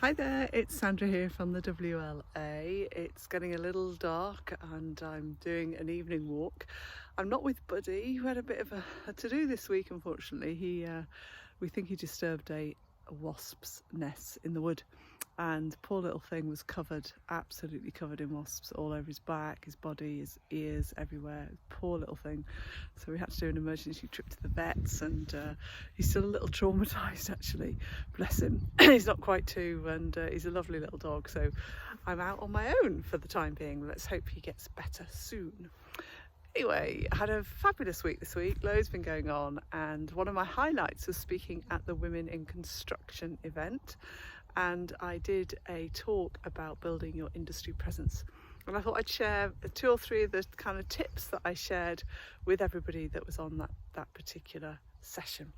Hi there, it's Sandra here from the WLA. It's getting a little dark and I'm doing an evening walk. I'm not with Buddy, who had a bit of a to-do this week, unfortunately. We think he disturbed a wasp's nest in the wood, and poor little thing was absolutely covered in wasps all over his back, his body, his ears, everywhere. Poor little thing. So we had to do an emergency trip to the vets, and he's still a little traumatised actually, bless him. He's not quite two, and he's a lovely little dog, so I'm out on my own for the time being. Let's hope he gets better soon. Anyway, I had a fabulous week this week, loads been going on, and one of my highlights was speaking at the Women in Construction event, and I did a talk about building your industry presence. And I thought I'd share 2 or 3 of the kind of tips that I shared with everybody that was on that particular session.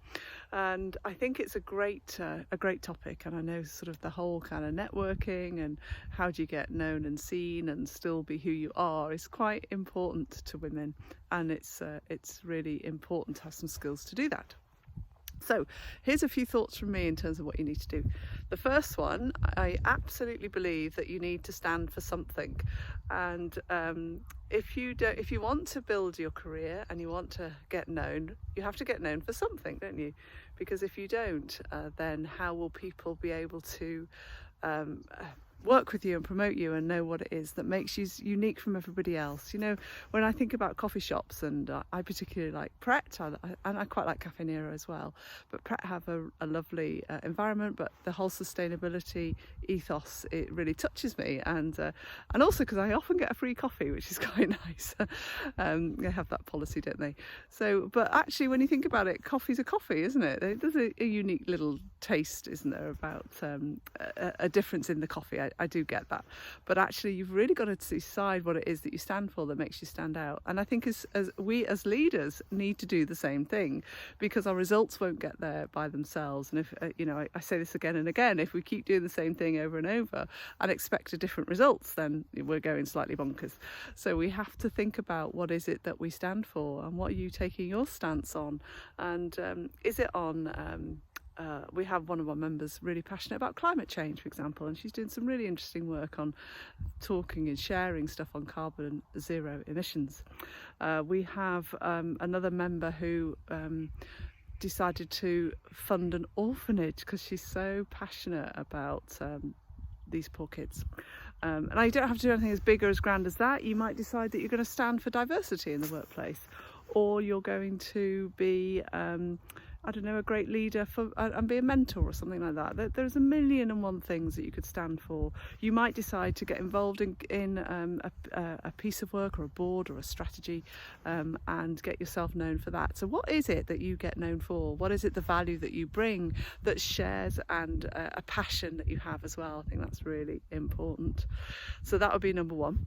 And I think it's a great topic, and I know sort of the whole kind of networking and how do you get known and seen and still be who you are is quite important to women, and it's really important to have some skills to do that. So here's a few thoughts from me in terms of what you need to do. The first one, I absolutely believe that you need to stand for something, and if you want to build your career and you want to get known, you have to get known for something, don't you? Because if you don't, then how will people be able to work with you and promote you and know what it is that makes you unique from everybody else? You know, when I think about coffee shops, and I particularly like Pret, and I quite like Caffè Nero as well, but Pret have a lovely environment, but the whole sustainability ethos, it really touches me, and also because I often get a free coffee, which is quite nice. They have that policy, don't they? So, but actually when you think about it, coffee's a coffee, isn't it? There's a unique little taste, isn't there, about a difference in the coffee. I do get that, but actually you've really got to decide what it is that you stand for that makes you stand out. And I think as we as leaders need to do the same thing, because our results won't get there by themselves. And if I say this again and again, if we keep doing the same thing over and over and expect a different results, then we're going slightly bonkers. So we have to think about what is it that we stand for, and what are you taking your stance on, and is it on we have one of our members really passionate about climate change, for example, and she's doing some really interesting work on talking and sharing stuff on carbon zero emissions. We have another member who decided to fund an orphanage because she's so passionate about these poor kids. And you don't have to do anything as big or as grand as that. You might decide that you're going to stand for diversity in the workplace, or you're going to be a great leader and be a mentor or something like that. There's 1,000,001 things that you could stand for. You might decide to get involved in a piece of work or a board or a strategy, and get yourself known for that. So what is it that you get known for? What is it, the value that you bring that shares, and a passion that you have as well? I think that's really important. So that would be number 1.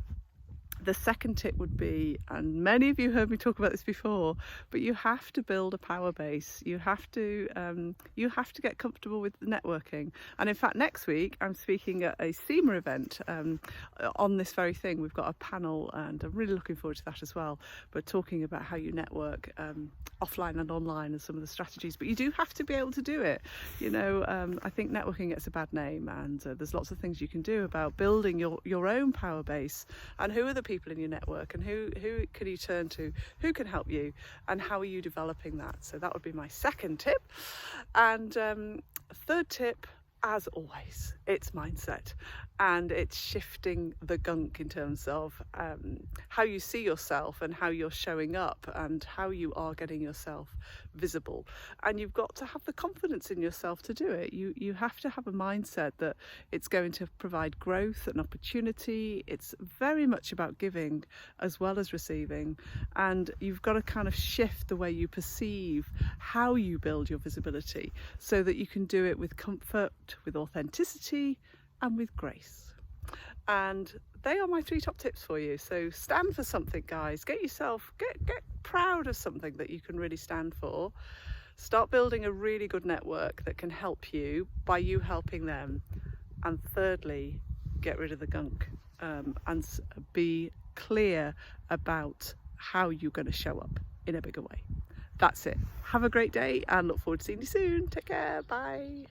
The second tip would be, and many of you heard me talk about this before, but you have to build a power base. You have to get comfortable with networking. And in fact, next week I'm speaking at a SEMA event on this very thing. We've got a panel, and I'm really looking forward to that as well. But talking about how you network offline and online, and some of the strategies. But you do have to be able to do it. I think networking gets a bad name, and there's lots of things you can do about building your own power base. And who are the people in your network, and who can you turn to, who can help you, and how are you developing that? So that would be my second tip. And third tip, as always, it's mindset, and it's shifting the gunk in terms of how you see yourself and how you're showing up and how you are getting yourself visible. And you've got to have the confidence in yourself to do it. You have to have a mindset that it's going to provide growth and opportunity. It's very much about giving as well as receiving, and you've got to kind of shift the way you perceive how you build your visibility, so that you can do it with comfort, with authenticity, and with grace. And they are my 3 top tips for you. So stand for something, guys. Get proud of something that you can really stand for. Start building a really good network that can help you by you helping them. And thirdly, get rid of the gunk, and be clear about how you're going to show up in a bigger way. That's it. Have a great day, and look forward to seeing you soon. Take care. Bye.